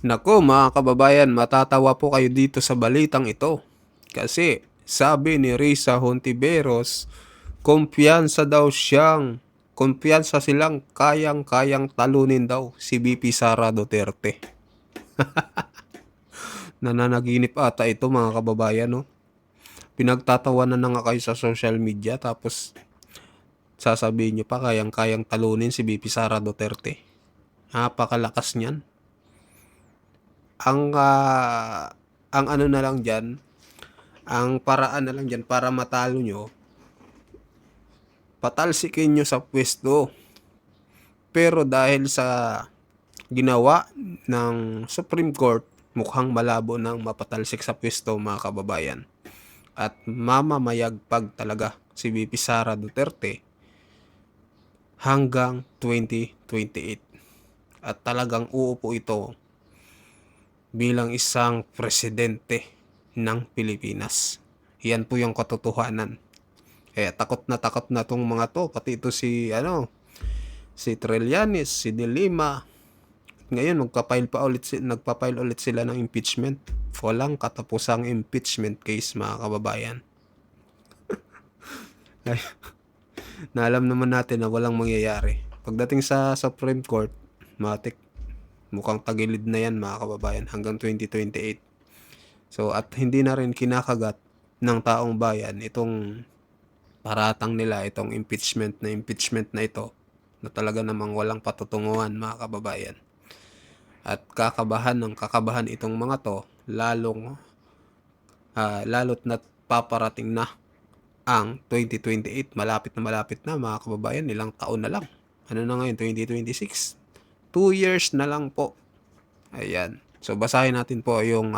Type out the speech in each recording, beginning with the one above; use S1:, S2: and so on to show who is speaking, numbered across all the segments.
S1: Naku mga kababayan, matatawa po kayo dito sa balitang ito. Kasi sabi ni Risa Hontiveros, kumpiyansa silang kayang-kayang talunin daw si VP Sara Duterte. Nananaginip ata ito mga kababayan, no? Pinagtatawanan na nga kayo sa social media tapos sasabihin nyo pa kayang-kayang talunin si VP Sara Duterte. Napakalakas niyan. Ang, ang ano na lang dyan, ang paraan na lang dyan para matalo nyo, patalsikin nyo sa pwesto. Pero dahil sa ginawa ng Supreme Court, mukhang malabo nang mapatalsik sa pwesto mga kababayan. At mamamayagpag talaga si VP Sara Duterte hanggang 2028. At talagang uupo ito bilang isang presidente ng Pilipinas. Yan po yung katotohanan. Kaya takot na tong mga to, pati ito si Trillanes, si De Lima. Ngayon nagpa-file ulit sila ng impeachment. Walang katapusang impeachment case mga kababayan. Ay, na alam naman natin na walang mangyayari. Pagdating sa Supreme Court, matik mukhang tagilid na yan mga kababayan hanggang 2028. So at hindi na rin kinakagat ng taong bayan itong paratang nila, itong impeachment na ito na talaga namang walang patutunguhan mga kababayan. At kakabahan itong mga to lalo't na paparating na ang 2028. Malapit na mga kababayan, ilang taon na lang. Ano na ngayon, 2026? 2 years na lang po. Ayan. So basahin natin po yung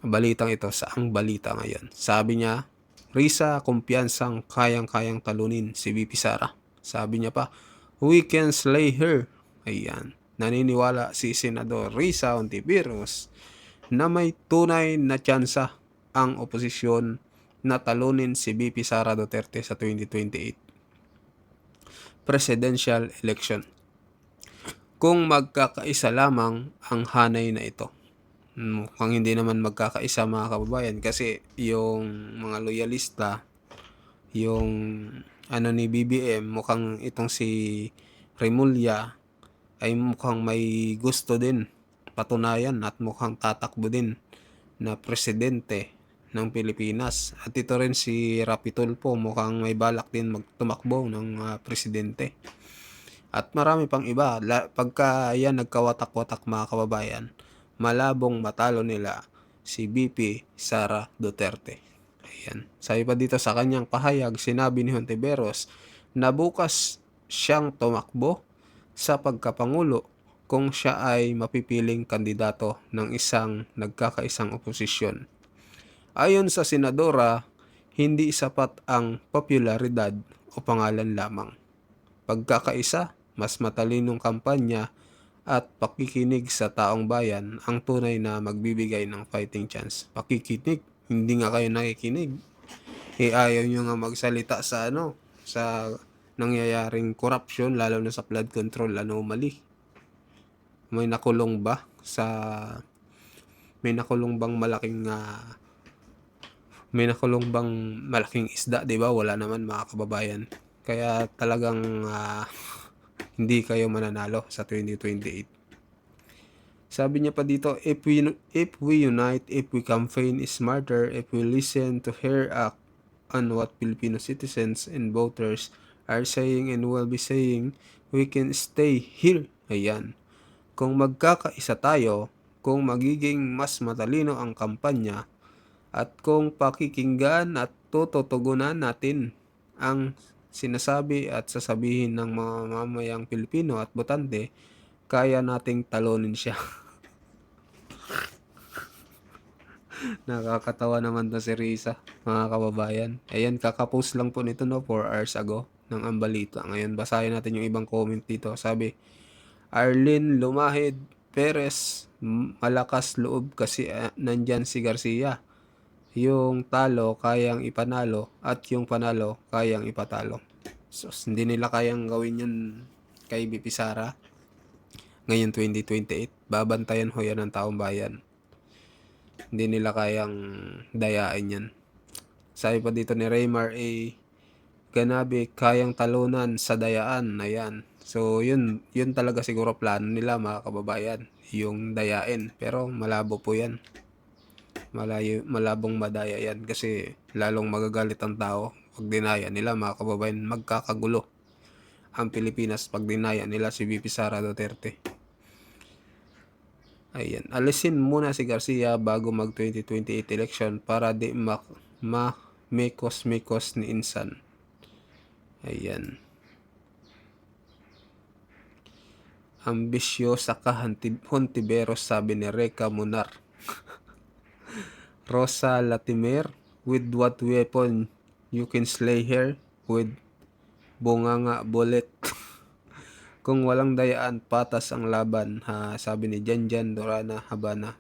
S1: balitang ito sa ang balita ngayon. Sabi niya, Risa kumpiyansang kayang-kayang talunin si VP Sara. Sabi niya pa, we can slay her. Ayan. Naniniwala si Senador Risa Hontiveros na may tunay na tsansa ang oposisyon na talunin si VP Sara Duterte sa 2028 presidential election. Kung magkakaisa lamang ang hanay na ito. Mukhang hindi naman magkakaisa mga kababayan kasi yung mga loyalista, yung ni BBM, mukhang itong si Remulla ay mukhang may gusto din patunayan at mukhang tatakbo din na presidente ng Pilipinas. At ito rin si Rapi Tulfo mukhang may balak din magtumakbo ng presidente. At marami pang iba. Pagka yan nagkawatak-watak mga kababayan, malabong matalo nila si VP Sara Duterte. Ayan. Sabi pa dito sa kanyang pahayag, sinabi ni Hontiveros na bukas siyang tumakbo sa pagkapangulo kung siya ay mapipiling kandidato ng isang nagkakaisang oposisyon. Ayon sa senadora, hindi sapat ang popularidad o pangalan lamang. Pagkakaisa, mas matalinong kampanya at pakikinig sa taong bayan ang tunay na magbibigay ng fighting chance. Pakikinig, hindi nga kayo nakikinig. Ayaw nyo nga magsalita sa nangyayaring corruption, lalo na sa flood control anomaly. May nakulong bang malaking isda, 'di ba? Wala naman mga kababayan. Kaya talagang hindi kayo mananalo sa 2028. Sabi niya pa dito, if we unite, if we campaign smarter, if we listen to her act on what Filipino citizens and voters are saying and will be saying, we can stay here. Ayan. Kung magkakaisa tayo, kung magiging mas matalino ang kampanya, at kung pakikinggan at tututugunan natin ang sinasabi at sasabihin ng mga mamayang Pilipino at botante, kaya nating talunin siya. Nakakatawa naman to si Risa, mga kababayan. Ayan, kakapost lang po nito 4 hours ago ng Ambalita. Ngayon, basahin natin yung ibang comment dito. Sabi, Arlene Lumahid Perez, malakas loob kasi nandyan si Garcia. Yung talo kayang ipanalo at yung panalo kayang ipatalo. So, hindi nila kayang gawin yun kay BP Sara. Ngayon 2028, babantayan ho yan ng taong bayan. Hindi nila kayang dayain yan. Sabi pa dito ni Raymar A. Ganabe, kayang talunan sa dayaan. Ayan. So, yun talaga siguro plano nila, mga kababayan. Yung dayain. Pero malabo po yan. Malabong madaya yan. Kasi lalong magagalit ang tao. Pag dinaya nila, mga kababayan, magkakagulo ang Pilipinas pag dinaya nila si VP Sara Duterte. Ayan. Alisin muna si Garcia bago mag 2028 election para di mekos-mekos ni Insan. Ayan. Ambisyosa ka, Hontiveros, sabi ni Reka Munar. Rosa Latimer, with what weapon you can slay her? With bunganga bullet. Kung walang dayaan, patas ang laban, ha, sabi ni Janjan Dorana Habana.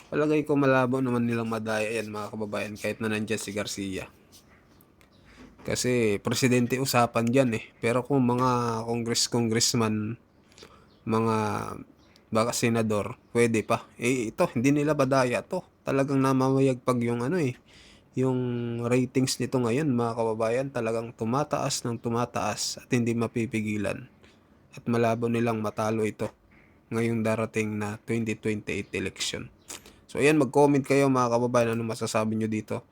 S1: Palagay ko malabo naman nilang madaya yan, mga kababayan, kahit na nandyan si Garcia. Kasi presidente usapan dyan eh. Pero kung mga congressman, mga baka senador, pwede pa. Eh ito, hindi nila badaya to. Talagang namamayagpag yung yung ratings nito ngayon, mga kababayan, talagang tumataas ng tumataas at hindi mapipigilan. At malabo nilang matalo ito ngayong darating na 2028 election. So ayan, mag-comment kayo, mga kababayan, ano masasabi nyo dito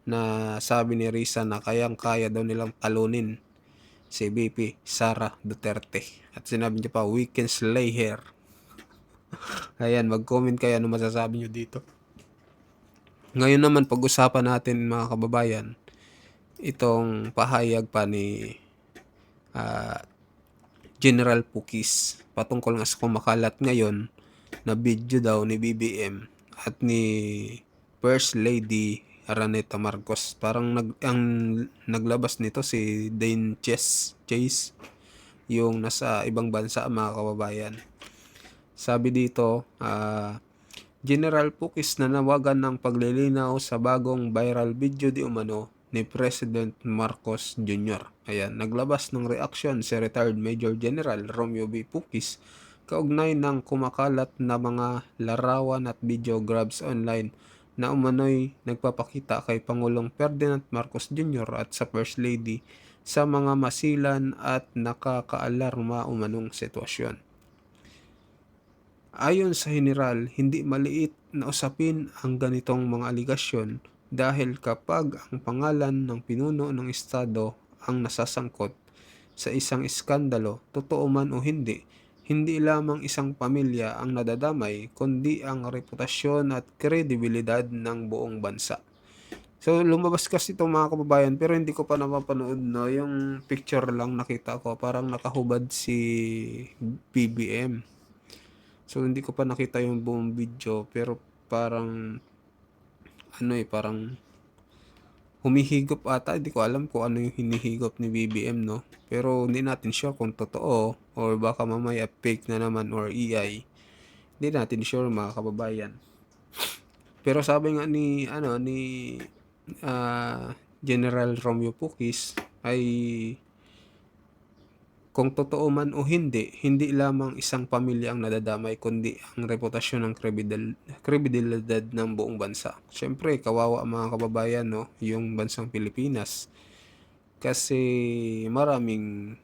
S1: na sabi ni Risa na kayang-kaya daw nilang talunin si VP Sara Duterte. At sinabi niya pa, we can slay her. Ayan, mag-comment kayo, ano masasabi nyo dito. Ngayon naman, pag-usapan natin, mga kababayan, itong pahayag pa ni General Pukis patungkol nga sa kumakalat ngayon na video daw ni BBM at ni First Lady Araneta Marcos. Parang ang naglabas nito si Dane Chase, yung nasa ibang bansa, mga kababayan. Sabi dito, General Pukis nanawagan ng paglilinaw sa bagong viral video di umano ni President Marcos Jr. Ayan, naglabas ng reaksyon si retired Major General Romeo B. Pukis kaugnay ng kumakalat na mga larawan at video grabs online na umano'y nagpapakita kay Pangulong Ferdinand Marcos Jr. at sa First Lady sa mga masilan at nakakaalarma umanong sitwasyon. Ayon sa General, hindi maliit na usapin ang ganitong mga aligasyon dahil kapag ang pangalan ng pinuno ng Estado ang nasasangkot sa isang iskandalo, totoo man o hindi, hindi lamang isang pamilya ang nadadamay kundi ang reputasyon at kredibilidad ng buong bansa. So lumabas kasi ito, mga kababayan, pero hindi ko pa napapanood, no? Yung picture lang nakita ko, parang nakahubad si BBM. So hindi ko pa nakita yung buong video, pero parang parang humihigop ata. Hindi ko alam kung ano yung hinihigop ni BBM, no? Pero hindi natin sure kung totoo or baka mamaya fake na naman or AI. Hindi natin sure, mga kababayan. Pero sabi nga ni General Romeo Pukis ay kung totoo man o hindi, hindi lamang isang pamilya ang nadadamay kundi ang reputasyon ng kredibilidad ng buong bansa. Siyempre, kawawa ang mga kababayan, no? Yung bansang Pilipinas. Kasi marami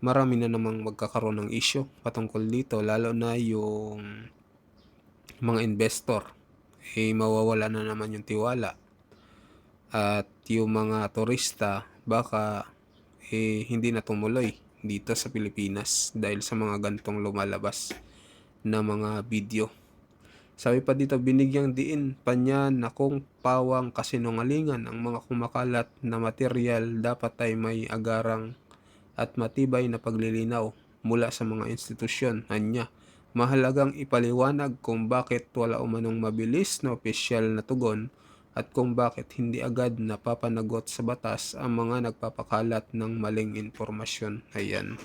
S1: na namang magkakaroon ng issue patungkol dito, lalo na yung mga investor. Mawawala na naman yung tiwala. At yung mga turista, baka hindi na tumuloy dito sa Pilipinas dahil sa mga gantong lumalabas na mga video. Sabi pa dito, binigyang diin pa niya na kung pawang kasinungalingan ang mga kumakalat na material, dapat ay may agarang at matibay na paglilinaw mula sa mga institusyon. Anya, mahalagang ipaliwanag kung bakit wala umanong mabilis na opisyal na tugon at kung bakit hindi agad napapanagot sa batas ang mga nagpapakalat ng maling informasyon. Ayan.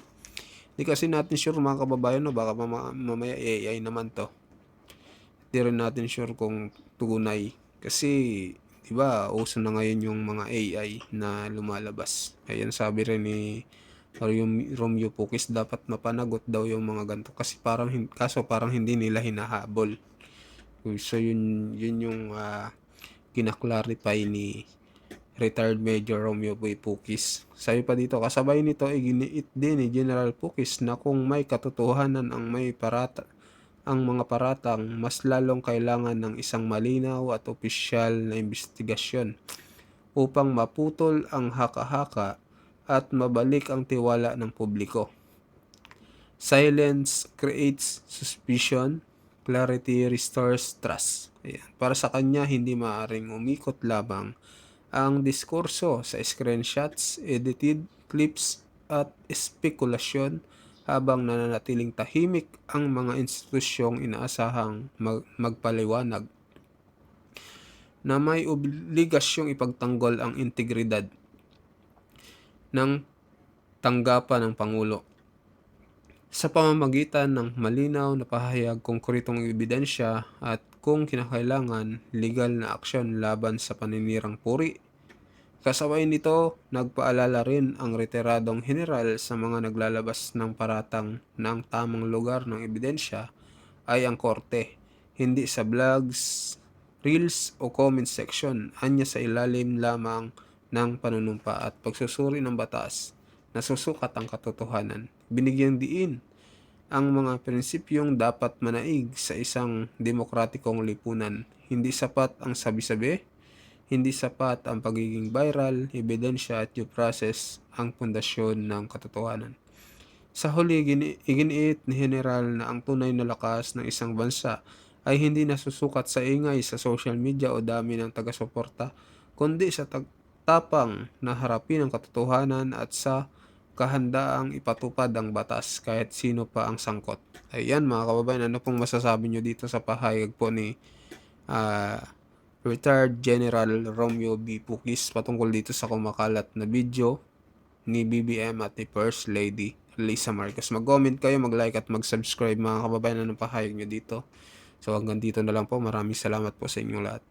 S1: Hindi kasi natin sure, mga kababayan, no? Baka mamaya AI naman to. Hindi rin natin sure kung tunay. Kasi, diba, uso na ngayon yung mga AI na lumalabas. Ayan, sabi rin ni or yung Romeo Pukis dapat mapanagot daw yung mga ganito kasi parang hindi nila hinahabol. So yun yung kinaklarify ni retired Major Romeo Boy Pukis. Sabi pa dito, kasabay nito iginiit din ni General Pukis na kung may katotohanan ang mga paratang, mas lalong kailangan ng isang malinaw at opisyal na investigasyon upang maputol ang haka-haka at mabalik ang tiwala ng publiko. Silence creates suspicion, clarity restores trust. Ayan. Para sa kanya, hindi maaaring umikot lamang ang diskurso sa screenshots, edited clips at espekulasyon habang nananatiling tahimik ang mga institusyong inaasahang magpaliwanag na may obligasyong ipagtanggol ang integridad ng tanggapan ng Pangulo sa pamamagitan ng malinaw na pahayag, konkretong ebidensya at kung kinakailangan, legal na aksyon laban sa paninirang puri. Kasabay nito, nagpaalala rin ang retiradong general sa mga naglalabas ng paratang na ang tamang lugar ng ebidensya ay ang korte, hindi sa blogs, reels o comment section, anya sa ilalim lamang ng panunumpa at pagsusuri ng batas na susukat ang katotohanan. Binigyang diin ang mga prinsipyong dapat manaig sa isang demokratikong lipunan. Hindi sapat ang sabi-sabi, hindi sapat ang pagiging viral, ebidensya at due process ang pundasyon ng katotohanan. Sa huli, iginiit ni General na ang tunay na lakas ng isang bansa ay hindi nasusukat sa ingay sa social media o dami ng taga-suporta, kundi sa tapang na harapin ang katotohanan at sa kahandaang ipatupad ang batas kahit sino pa ang sangkot. Ayan mga kababayan, ano pong masasabi nyo dito sa pahayag po ni retired General Romeo B. Pukis patungkol dito sa kumakalat na video ni BBM at ni First Lady Lisa Marcos? Mag-comment kayo, mag-like at mag-subscribe mga kababayan, anong pahayag nyo dito. So hanggang dito na lang po. Maraming salamat po sa inyong lahat.